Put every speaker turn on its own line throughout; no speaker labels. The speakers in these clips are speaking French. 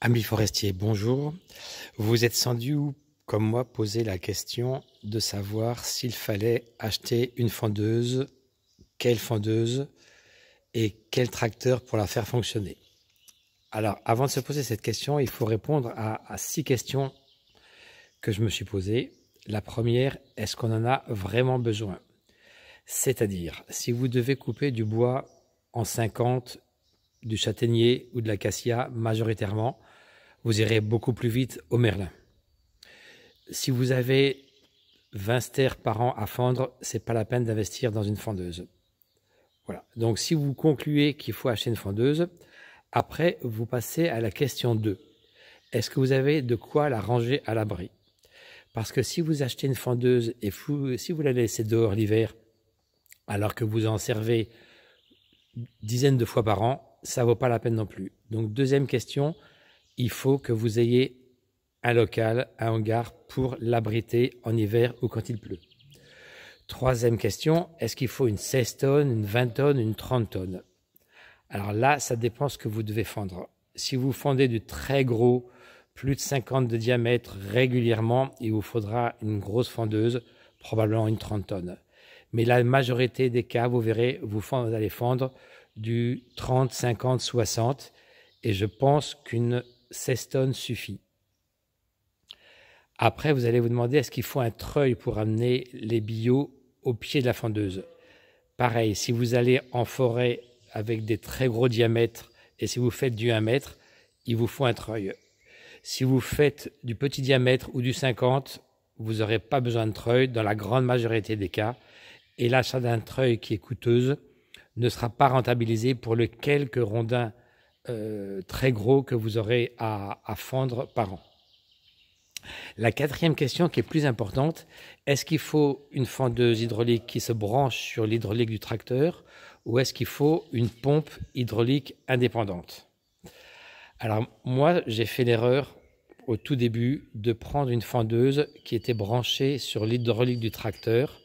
Ami forestier, bonjour. Vous êtes sans doute, comme moi, posé la question de savoir s'il fallait acheter une fendeuse, quelle fendeuse et quel tracteur pour la faire fonctionner. Alors, avant de se poser cette question, il faut répondre à 6 questions que je me suis posées. La première, est-ce qu'on en a vraiment besoin? C'est-à-dire, si vous devez couper du bois en 50, du châtaignier ou de l'acacia majoritairement, vous irez beaucoup plus vite au merlin. Si vous avez 20 stères par an à fendre, c'est pas la peine d'investir dans une fendeuse. Voilà. Donc si vous concluez qu'il faut acheter une fendeuse, après vous passez à la question 2. Est-ce que vous avez de quoi la ranger à l'abri? Parce que si vous achetez une fendeuse et si vous la laissez dehors l'hiver, alors que vous en servez dizaines de fois par an, ça vaut pas la peine non plus. Donc deuxième question, il faut que vous ayez un local, un hangar pour l'abriter en hiver ou quand il pleut. Troisième question, est-ce qu'il faut une 16 tonnes, une 20 tonnes, une 30 tonnes? Alors là, ça dépend ce que vous devez fendre. Si vous fondez du très gros, plus de 50 de diamètre régulièrement, il vous faudra une grosse fondeuse, probablement une 30 tonnes. Mais la majorité des cas, vous verrez, vous allez fondre du 30, 50, 60, et je pense qu'une 16 tonnes suffit. Après, vous allez vous demander, est-ce qu'il faut un treuil pour amener les billots au pied de la fondeuse? Pareil, si vous allez en forêt avec des très gros diamètres et si vous faites du 1 mètre, il vous faut un treuil. Si vous faites du petit diamètre ou du 50, vous n'aurez pas besoin de treuil dans la grande majorité des cas. Et l'achat d'un treuil qui est coûteuse ne sera pas rentabilisé pour les quelques rondins très gros que vous aurez à fendre par an. La quatrième question qui est plus importante, est-ce qu'il faut une fendeuse hydraulique qui se branche sur l'hydraulique du tracteur ou est-ce qu'il faut une pompe hydraulique indépendante? Alors moi, j'ai fait l'erreur au tout début de prendre une fendeuse qui était branchée sur l'hydraulique du tracteur.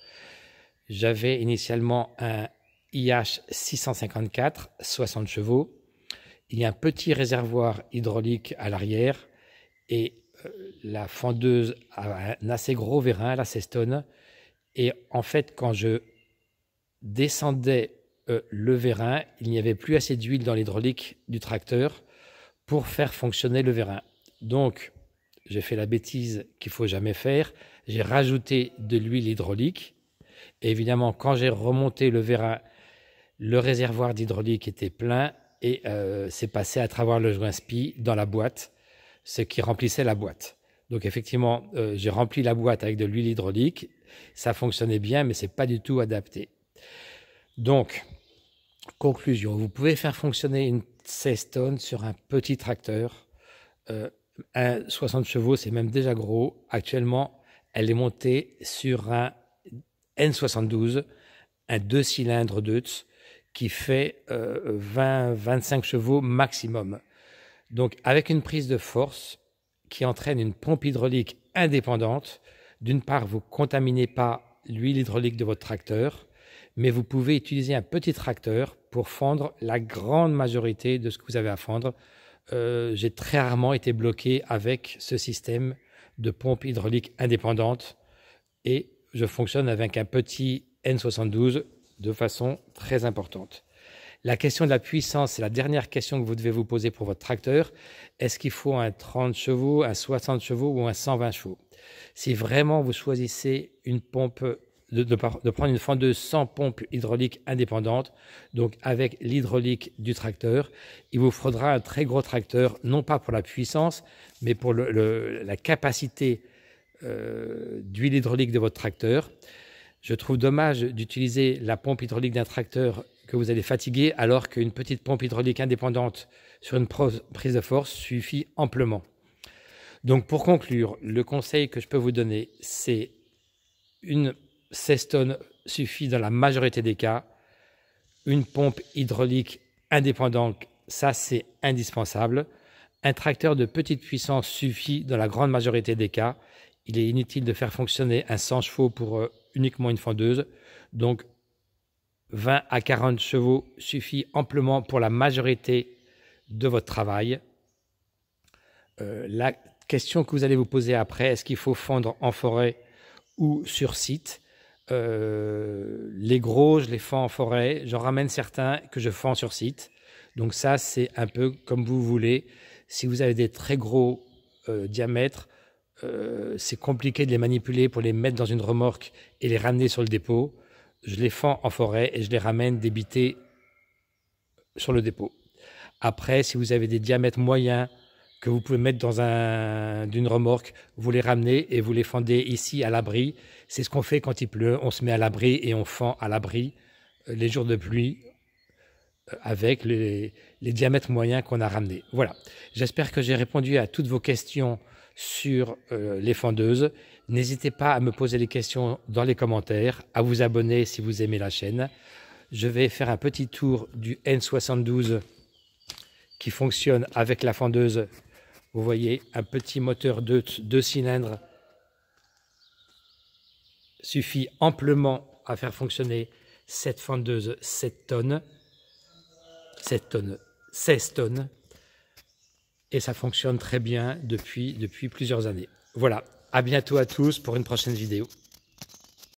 J'avais initialement un IH 654, 60 chevaux. Il y a un petit réservoir hydraulique à l'arrière et la fendeuse a un assez gros vérin, la 16 tonnes. Et en fait, quand je descendais le vérin, il n'y avait plus assez d'huile dans l'hydraulique du tracteur pour faire fonctionner le vérin. Donc, j'ai fait la bêtise qu'il ne faut jamais faire. J'ai rajouté de l'huile hydraulique. Et évidemment, quand j'ai remonté le vérin, le réservoir d'hydraulique était plein et c'est passé à travers le joint SPI dans la boîte, ce qui remplissait la boîte. Donc effectivement, j'ai rempli la boîte avec de l'huile hydraulique. Ça fonctionnait bien, mais ce n'est pas du tout adapté. Donc, conclusion, vous pouvez faire fonctionner une 16 tonnes sur un petit tracteur. Un 60 chevaux, c'est même déjà gros. Actuellement, elle est montée sur un N72, un 2 cylindres Deutz, qui fait 20-25 chevaux maximum. Donc, avec une prise de force qui entraîne une pompe hydraulique indépendante, d'une part, vous ne contaminez pas l'huile hydraulique de votre tracteur, mais vous pouvez utiliser un petit tracteur pour fendre la grande majorité de ce que vous avez à fendre. J'ai très rarement été bloqué avec ce système de pompe hydraulique indépendante et je fonctionne avec un petit N72 de façon très importante. La question de la puissance, c'est la dernière question que vous devez vous poser pour votre tracteur. Est-ce qu'il faut un 30 chevaux, un 60 chevaux ou un 120 chevaux? Si vraiment vous choisissez une pompe, de prendre une fendeuse sans pompe hydraulique indépendante, donc avec l'hydraulique du tracteur, il vous faudra un très gros tracteur, non pas pour la puissance, mais pour la capacité d'huile hydraulique de votre tracteur. Je trouve dommage d'utiliser la pompe hydraulique d'un tracteur que vous allez fatiguer alors qu'une petite pompe hydraulique indépendante sur une prise de force suffit amplement. Donc pour conclure, le conseil que je peux vous donner, c'est une 16 tonnes suffit dans la majorité des cas. Une pompe hydraulique indépendante, ça c'est indispensable. Un tracteur de petite puissance suffit dans la grande majorité des cas. Il est inutile de faire fonctionner un 100 chevaux pour uniquement une fendeuse. Donc 20 à 40 chevaux suffit amplement pour la majorité de votre travail. La question que vous allez vous poser après, est-ce qu'il faut fondre en forêt ou sur site? Les gros, je les fends en forêt. J'en ramène certains que je fends sur site. Donc ça, c'est un peu comme vous voulez. Si vous avez des très gros diamètres, c'est compliqué de les manipuler pour les mettre dans une remorque et les ramener sur le dépôt. Je les fends en forêt et je les ramène débiter sur le dépôt. Après, si vous avez des diamètres moyens que vous pouvez mettre dans d'une remorque, vous les ramenez et vous les fendez ici à l'abri. C'est ce qu'on fait quand il pleut. On se met à l'abri et on fend à l'abri les jours de pluie avec les diamètres moyens qu'on a ramenés. Voilà. J'espère que j'ai répondu à toutes vos questions sur les fendeuses. N'hésitez pas à me poser les questions dans les commentaires, à vous abonner si vous aimez la chaîne. Je vais faire un petit tour du N72 qui fonctionne avec la fendeuse. Vous voyez, un petit moteur 2 cylindres suffit amplement à faire fonctionner cette fendeuse 16 tonnes. Et ça fonctionne très bien depuis plusieurs années. Voilà, à bientôt à tous pour une prochaine vidéo.